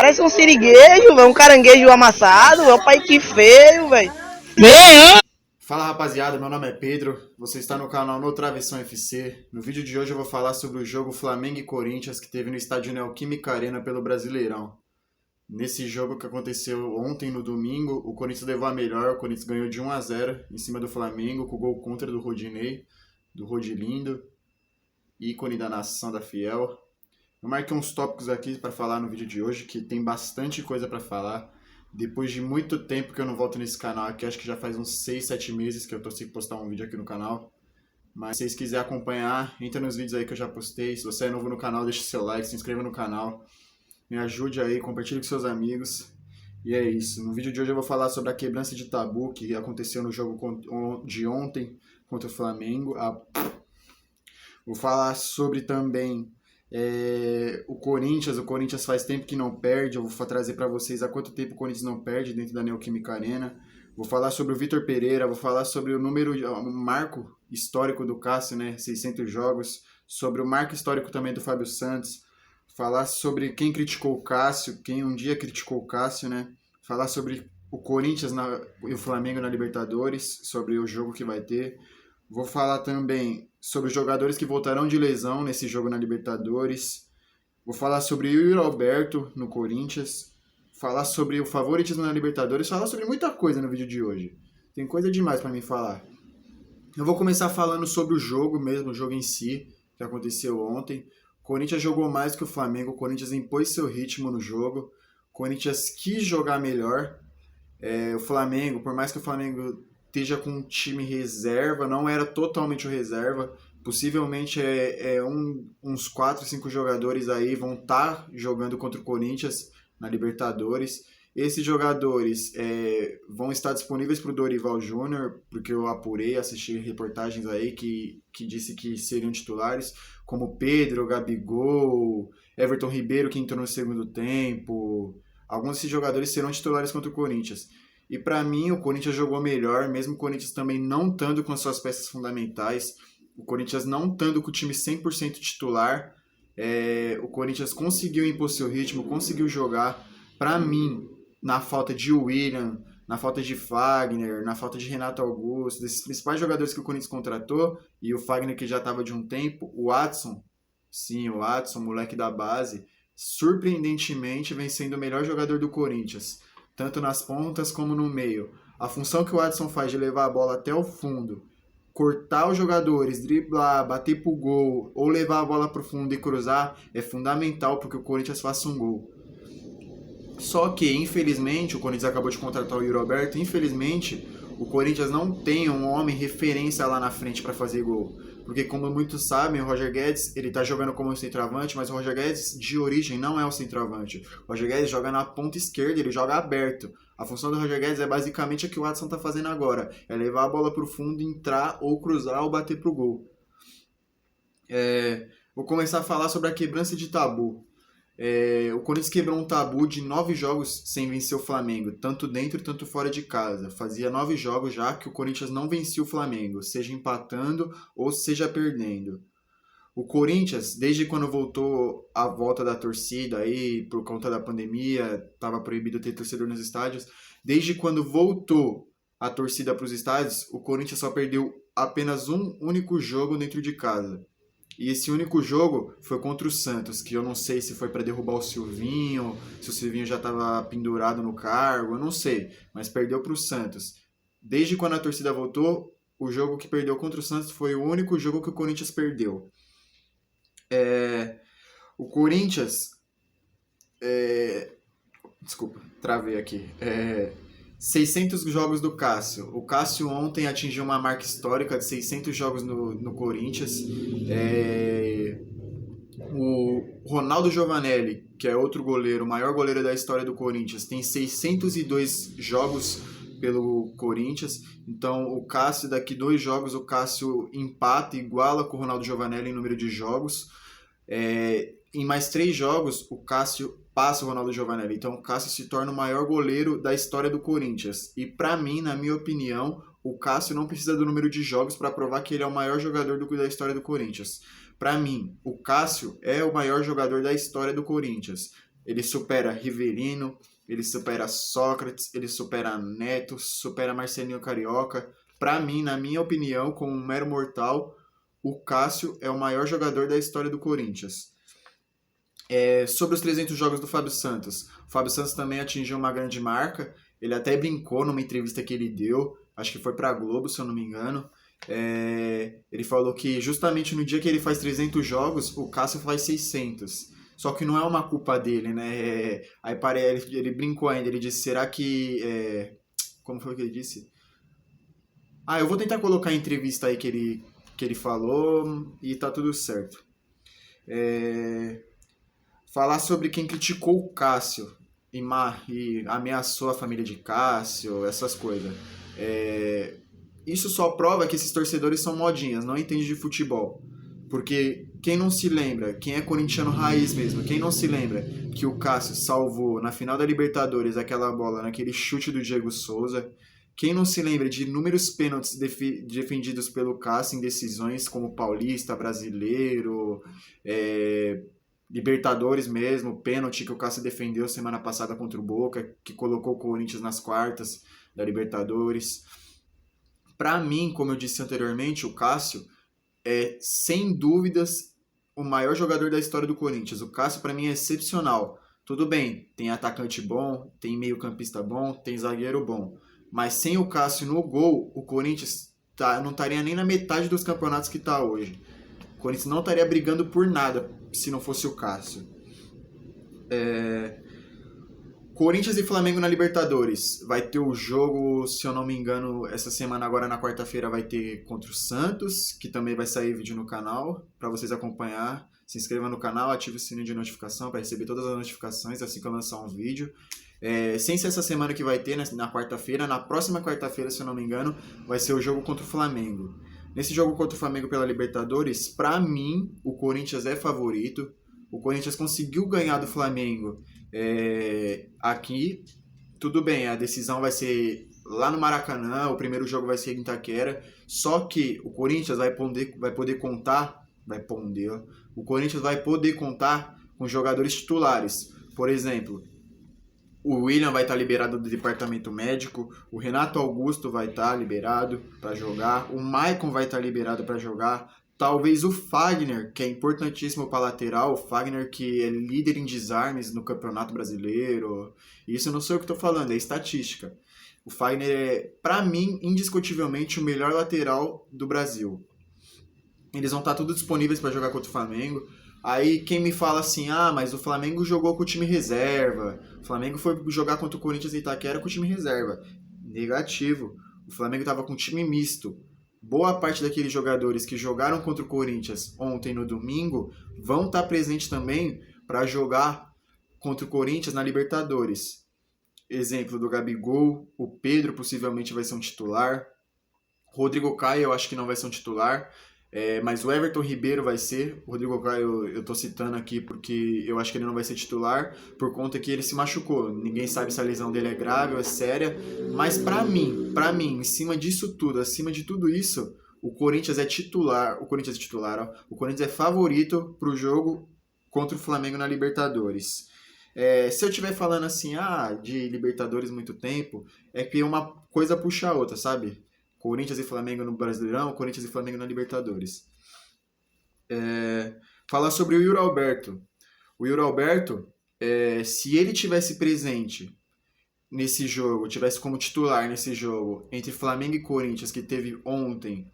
Parece um siriguejo, velho. Um caranguejo amassado. É o pai que feio, velho. Fala rapaziada, meu nome é Pedro, você está no canal No Travessão FC. No vídeo de hoje eu vou falar sobre o jogo Flamengo e Corinthians que teve no estádio Neoquímica Arena pelo Brasileirão. Nesse jogo que aconteceu ontem no domingo, o Corinthians levou a melhor, o Corinthians ganhou de 1-0 em cima do Flamengo, com o gol contra do Rodinei, do Rodilindo, ícone da nação da Fiel. Eu marquei uns tópicos aqui para falar no vídeo de hoje, que tem bastante coisa para falar. Depois de muito tempo que eu não volto nesse canal aqui, acho que já faz uns 6, 7 meses que eu tô sem postar um vídeo aqui no canal. Mas se vocês quiserem acompanhar, entra nos vídeos aí que eu já postei. Se você é novo no canal, deixa seu like, se inscreva no canal. Me ajude aí, compartilhe com seus amigos. E é isso. No vídeo de hoje eu vou falar sobre a quebrança de tabu que aconteceu no jogo de ontem contra o Flamengo. Vou falar sobre também o Corinthians faz tempo que não perde. Eu vou trazer para vocês há quanto tempo o Corinthians não perde dentro da Neoquímica Arena. Vou falar sobre o Vitor Pereira, vou falar sobre o marco histórico do Cássio, né? 600 jogos. Sobre o marco histórico também do Fábio Santos. Falar sobre quem criticou o Cássio, quem um dia criticou o Cássio, né? Falar sobre o Corinthians e o Flamengo na Libertadores, sobre o jogo que vai ter. Vou falar também sobre os jogadores que voltarão de lesão nesse jogo na Libertadores. Vou falar sobre o Yuri Alberto no Corinthians. Falar sobre o favoritismo na Libertadores. Falar sobre muita coisa no vídeo de hoje. Tem coisa demais para mim falar. Eu vou começar falando sobre o jogo mesmo, o jogo em si, que aconteceu ontem. O Corinthians jogou mais que o Flamengo. O Corinthians impôs seu ritmo no jogo. O Corinthians quis jogar melhor. O Flamengo, por mais que o Flamengo esteja com um time reserva, não era totalmente o reserva, possivelmente uns 4, 5 jogadores aí vão estar jogando contra o Corinthians na Libertadores. Esses jogadores vão estar disponíveis para o Dorival Júnior, porque eu apurei, assisti reportagens aí que disse que seriam titulares, como Pedro, Gabigol, Everton Ribeiro, que entrou no segundo tempo. Alguns desses jogadores serão titulares contra o Corinthians. E para mim, o Corinthians jogou melhor, mesmo o Corinthians também não estando com as suas peças fundamentais, o Corinthians não estando com o time 100% titular, o Corinthians conseguiu impor seu ritmo, conseguiu jogar. Para mim, na falta de William, na falta de Fagner, na falta de Renato Augusto, desses principais jogadores que o Corinthians contratou, e o Fagner que já estava de um tempo, o Watson, sim, o Watson, moleque da base, surpreendentemente vem sendo o melhor jogador do Corinthians, tanto nas pontas como no meio. A função que o Watson faz de levar a bola até o fundo, cortar os jogadores, driblar, bater pro gol, ou levar a bola pro fundo e cruzar, é fundamental para que o Corinthians faça um gol. Só que, infelizmente, o Corinthians acabou de contratar o Yuri Alberto, infelizmente, o Corinthians não tem um homem referência lá na frente para fazer gol. Porque, como muitos sabem, o Roger Guedes, ele tá jogando como centroavante, mas o Roger Guedes, de origem, não é o centroavante. O Roger Guedes joga na ponta esquerda, ele joga aberto. A função do Roger Guedes é basicamente a que o Watson tá fazendo agora. É levar a bola pro fundo, entrar, ou cruzar, ou bater pro gol. Vou começar a falar sobre a quebrança de tabu. O Corinthians quebrou um tabu de 9 jogos sem vencer o Flamengo, tanto dentro tanto fora de casa. Fazia 9 jogos já que o Corinthians não vencia o Flamengo, seja empatando ou seja perdendo. O Corinthians, desde quando voltou a volta da torcida aí, por conta da pandemia, estava proibido ter torcedor nos estádios, desde quando voltou a torcida para os estádios, o Corinthians só perdeu apenas um único jogo dentro de casa. E esse único jogo foi contra o Santos, que eu não sei se foi para derrubar o Silvinho, se o Silvinho já estava pendurado no cargo, eu não sei, mas perdeu para o Santos. Desde quando a torcida voltou, o jogo que perdeu contra o Santos foi o único jogo que o Corinthians perdeu. O Corinthians... Desculpa, travei aqui. 600 jogos do Cássio. O Cássio ontem atingiu uma marca histórica de 600 jogos no Corinthians. O Ronaldo Giovanelli, que é outro goleiro, o maior goleiro da história do Corinthians, tem 602 jogos pelo Corinthians. Então o Cássio, daqui 2 jogos, o Cássio empata, iguala com o Ronaldo Giovanelli em número de jogos. Em mais 3 jogos, o Cássio passa o Ronaldo Giovanelli. Então o Cássio se torna o maior goleiro da história do Corinthians. E para mim, na minha opinião, o Cássio não precisa do número de jogos para provar que ele é o maior jogador da história do Corinthians. Para mim, o Cássio é o maior jogador da história do Corinthians. Ele supera Rivelino, ele supera Sócrates, ele supera Neto, supera Marcelinho Carioca. Pra mim, na minha opinião, como um mero mortal, o Cássio é o maior jogador da história do Corinthians. Sobre os 300 jogos do Fábio Santos. O Fábio Santos também atingiu uma grande marca. Ele até brincou numa entrevista que ele deu, acho que foi pra Globo, se eu não me engano. Ele falou que justamente no dia que ele faz 300 jogos, o Cássio faz 600. Só que não é uma culpa dele, né? Aí ele brincou ainda, ele disse, será que... como foi que ele disse? Eu vou tentar colocar a entrevista aí que ele falou e tá tudo certo. Falar sobre quem criticou o Cássio e ameaçou a família de Cássio, essas coisas. Isso só prova que esses torcedores são modinhas, não entendem de futebol. Porque quem não se lembra, quem é corintiano raiz mesmo, quem não se lembra que o Cássio salvou na final da Libertadores aquela bola, naquele chute do Diego Souza, quem não se lembra de inúmeros pênaltis defendidos pelo Cássio em decisões como Paulista, Brasileiro, Libertadores mesmo, pênalti que o Cássio defendeu semana passada contra o Boca, que colocou o Corinthians nas quartas da Libertadores. Pra mim, como eu disse anteriormente, o Cássio é, sem dúvidas, o maior jogador da história do Corinthians. O Cássio, pra mim, é excepcional. Tudo bem, tem atacante bom, tem meio-campista bom, tem zagueiro bom. Mas sem o Cássio no gol, o Corinthians não estaria nem na metade dos campeonatos que está hoje. O Corinthians não estaria brigando por nada se não fosse o Cássio. Corinthians e Flamengo na Libertadores. Vai ter o jogo, se eu não me engano, essa semana agora na quarta-feira vai ter contra o Santos, que também vai sair vídeo no canal para vocês acompanhar. Se inscreva no canal, ative o sininho de notificação para receber todas as notificações assim que eu lançar um vídeo. Sem ser essa semana que vai ter, né, na quarta-feira, na próxima quarta-feira, se eu não me engano, vai ser o jogo contra o Flamengo. Nesse jogo contra o Flamengo pela Libertadores, pra mim, o Corinthians é favorito. O Corinthians conseguiu ganhar do Flamengo aqui. Tudo bem, a decisão vai ser lá no Maracanã, o primeiro jogo vai ser em Itaquera. Só que o Corinthians vai poder contar com jogadores titulares. Por exemplo, o William vai estar liberado do departamento médico, o Renato Augusto vai estar liberado para jogar, o Maicon vai estar liberado para jogar, talvez o Fagner, que é importantíssimo para lateral, o Fagner que é líder em desarmes no Campeonato Brasileiro. Isso eu não sei o que estou falando, é estatística. O Fagner é, para mim, indiscutivelmente o melhor lateral do Brasil. Eles vão estar tudo disponíveis para jogar contra o Flamengo. Aí quem me fala assim, mas o Flamengo jogou com o time reserva, o Flamengo foi jogar contra o Corinthians em Itaquera com o time reserva. Negativo, o Flamengo estava com um time misto. Boa parte daqueles jogadores que jogaram contra o Corinthians ontem no domingo vão estar presentes também para jogar contra o Corinthians na Libertadores. Exemplo do Gabigol, o Pedro possivelmente vai ser um titular, Rodrigo Caio eu acho que não vai ser um titular, mas o Everton Ribeiro vai ser. O Rodrigo Caio eu tô citando aqui porque eu acho que ele não vai ser titular por conta que ele se machucou. Ninguém sabe se a lesão dele é grave ou é séria, mas pra mim, em cima disso tudo, acima de tudo isso, o Corinthians é titular, o Corinthians é favorito pro jogo contra o Flamengo na Libertadores. Se eu estiver falando assim, de Libertadores muito tempo, é que uma coisa puxa a outra, sabe? Corinthians e Flamengo no Brasileirão, Corinthians e Flamengo na Libertadores. Falar sobre o Yuri Alberto. O Yuri Alberto, se ele tivesse presente nesse jogo, tivesse como titular nesse jogo entre Flamengo e Corinthians, que teve ontem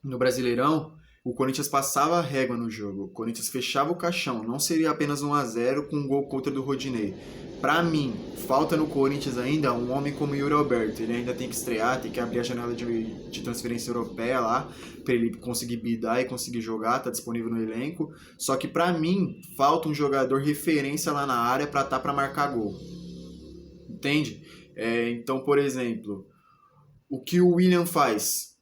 no Brasileirão, o Corinthians passava a régua no jogo. O Corinthians fechava o caixão. Não seria apenas 1-0 com um gol contra do Rodinei. Pra mim, falta no Corinthians ainda um homem como o Yuri Alberto. Ele ainda tem que estrear, tem que abrir a janela de transferência europeia lá, pra ele conseguir bidar e conseguir jogar, tá disponível no elenco. Só que pra mim, falta um jogador referência lá na área pra pra marcar gol. Entende? Então, por exemplo, o que o William faz?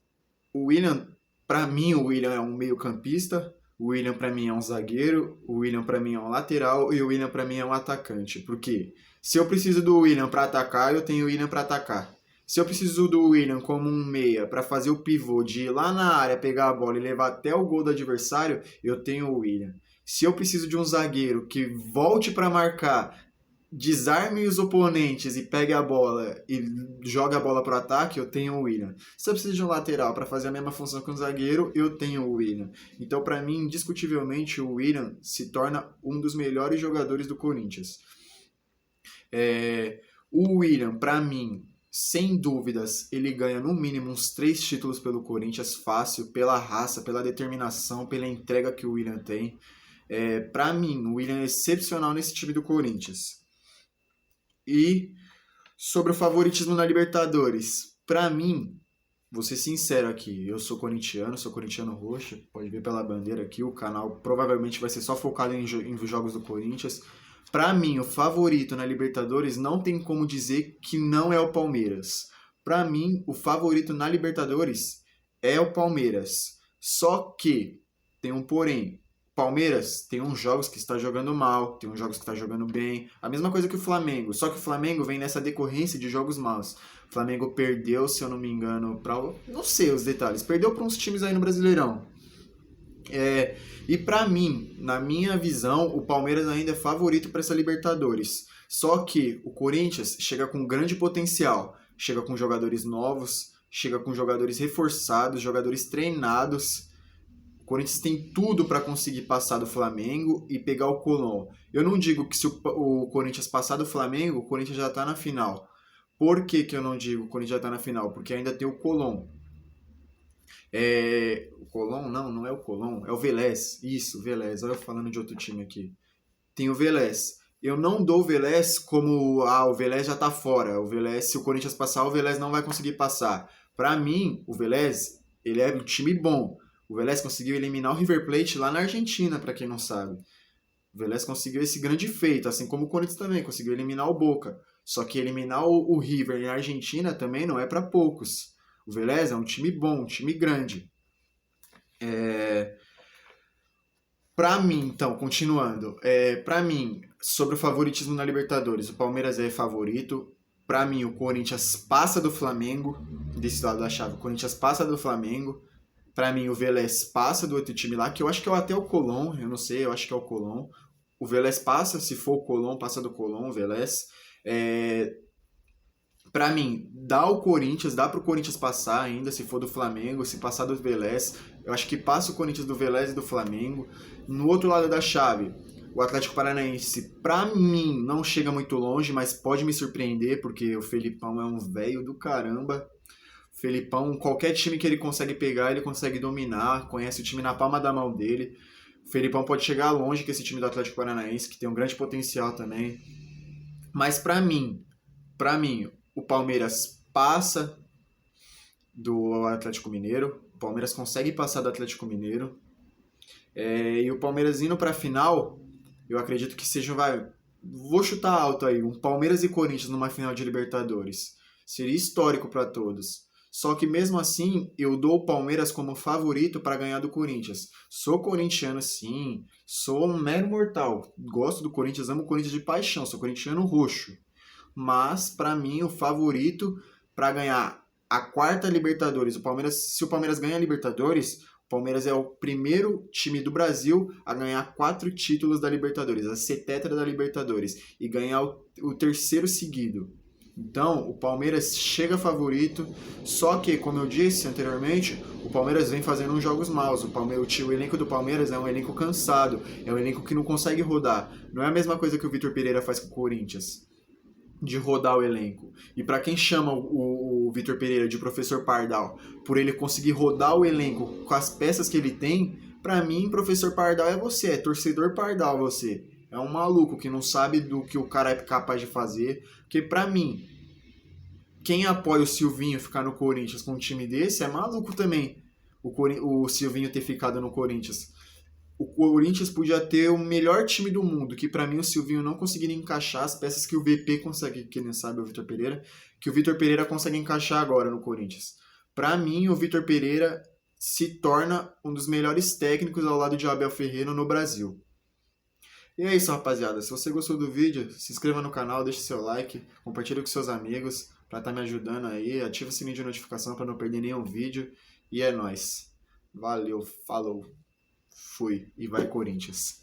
Pra mim, o William é um meio-campista, o William pra mim é um zagueiro, o William pra mim é um lateral e o William pra mim é um atacante. Por quê? Se eu preciso do William pra atacar, eu tenho o William pra atacar. Se eu preciso do William como um meia pra fazer o pivô de ir lá na área, pegar a bola e levar até o gol do adversário, eu tenho o William. Se eu preciso de um zagueiro que volte para marcar, desarme os oponentes e pegue a bola e joga a bola para o ataque, eu tenho o William. Se eu preciso de um lateral para fazer a mesma função que um zagueiro, eu tenho o William. Então, para mim, indiscutivelmente, o William se torna um dos melhores jogadores do Corinthians. O William, para mim, sem dúvidas, ele ganha no mínimo uns 3 títulos pelo Corinthians, fácil, pela raça, pela determinação, pela entrega que o William tem. Para mim, o William é excepcional nesse time do Corinthians. E sobre o favoritismo na Libertadores, pra mim, vou ser sincero aqui, eu sou corintiano roxo, pode ver pela bandeira aqui, o canal provavelmente vai ser só focado em jogos do Corinthians. Pra mim, o favorito na Libertadores não tem como dizer que não é o Palmeiras. Pra mim, o favorito na Libertadores é o Palmeiras. Só que tem um porém. Palmeiras tem uns jogos que está jogando mal, tem uns jogos que está jogando bem. A mesma coisa que o Flamengo, só que o Flamengo vem nessa decorrência de jogos maus. O Flamengo perdeu, se eu não me engano, não sei os detalhes, perdeu para uns times aí no Brasileirão. E para mim, na minha visão, o Palmeiras ainda é favorito para essa Libertadores. Só que o Corinthians chega com grande potencial, chega com jogadores novos, chega com jogadores reforçados, jogadores treinados. O Corinthians tem tudo para conseguir passar do Flamengo e pegar o Colón. Eu não digo que se o Corinthians passar do Flamengo, o Corinthians já está na final. Por que eu não digo que o Corinthians já está na final? Porque ainda tem o Colón. O Colón? Não é o Colón, é o Vélez. Isso, o Vélez. Olha eu falando de outro time aqui. Tem o Vélez. Eu não dou o Vélez como, o Vélez já tá fora. O Vélez, se o Corinthians passar, o Vélez não vai conseguir passar. Para mim, o Vélez, ele é um time bom. O Vélez conseguiu eliminar o River Plate lá na Argentina, para quem não sabe. O Vélez conseguiu esse grande feito, assim como o Corinthians também conseguiu eliminar o Boca. Só que eliminar o River na Argentina também não é para poucos. O Vélez é um time bom, um time grande. Para mim, então, continuando, para mim, sobre o favoritismo na Libertadores, o Palmeiras é favorito. Para mim, o Corinthians passa do Flamengo, desse lado da chave, o Corinthians passa do Flamengo. Para mim, o Vélez passa do outro time lá, que eu acho que é até o Colón, eu não sei, eu acho que é o Colón. O Vélez passa, se for o Colón, passa do Colón, o Vélez. Para mim, dá pro Corinthians passar ainda, se for do Flamengo, se passar do Vélez. Eu acho que passa o Corinthians do Vélez e do Flamengo. No outro lado da chave, o Atlético Paranaense, pra mim, não chega muito longe, mas pode me surpreender, porque o Felipão é um velho do caramba. Felipão, qualquer time que ele consegue pegar, ele consegue dominar, conhece o time na palma da mão dele. O Felipão pode chegar longe com esse time do Atlético Paranaense, que tem um grande potencial também. Mas pra mim, o Palmeiras passa do Atlético Mineiro. O Palmeiras consegue passar do Atlético Mineiro. E o Palmeiras indo pra final, eu acredito que seja, vou chutar alto aí, um Palmeiras e Corinthians numa final de Libertadores. Seria histórico para todos. Só que mesmo assim, eu dou o Palmeiras como favorito para ganhar do Corinthians. Sou corintiano sim, sou um mero mortal. Gosto do Corinthians, amo o Corinthians de paixão, sou corintiano roxo. Mas, para mim, o favorito para ganhar a quarta Libertadores, se o Palmeiras ganha a Libertadores, o Palmeiras é o primeiro time do Brasil a ganhar 4 títulos da Libertadores, a ser tetra da Libertadores, e ganhar o terceiro seguido. Então, o Palmeiras chega favorito, só que, como eu disse anteriormente, o Palmeiras vem fazendo uns jogos maus. O elenco do Palmeiras é um elenco cansado, é um elenco que não consegue rodar. Não é a mesma coisa que o Vitor Pereira faz com o Corinthians, de rodar o elenco. E para quem chama o Vitor Pereira de professor Pardal, por ele conseguir rodar o elenco com as peças que ele tem, para mim, professor Pardal é você, é torcedor Pardal você. É um maluco que não sabe do que o cara é capaz de fazer. Porque pra mim, quem apoia o Silvinho ficar no Corinthians com um time desse é maluco também. O Silvinho ter ficado no Corinthians. O Corinthians podia ter o melhor time do mundo, que pra mim o Silvinho não conseguiria encaixar as peças que o VP consegue, que nem sabe o Vitor Pereira, que o Vitor Pereira consegue encaixar agora no Corinthians. Pra mim, o Vitor Pereira se torna um dos melhores técnicos ao lado de Abel Ferreira no Brasil. E é isso, rapaziada. Se você gostou do vídeo, se inscreva no canal, deixe seu like, compartilhe com seus amigos para estar me ajudando aí, ativa o sininho de notificação para não perder nenhum vídeo. E é nóis. Valeu, falou, fui e vai Corinthians.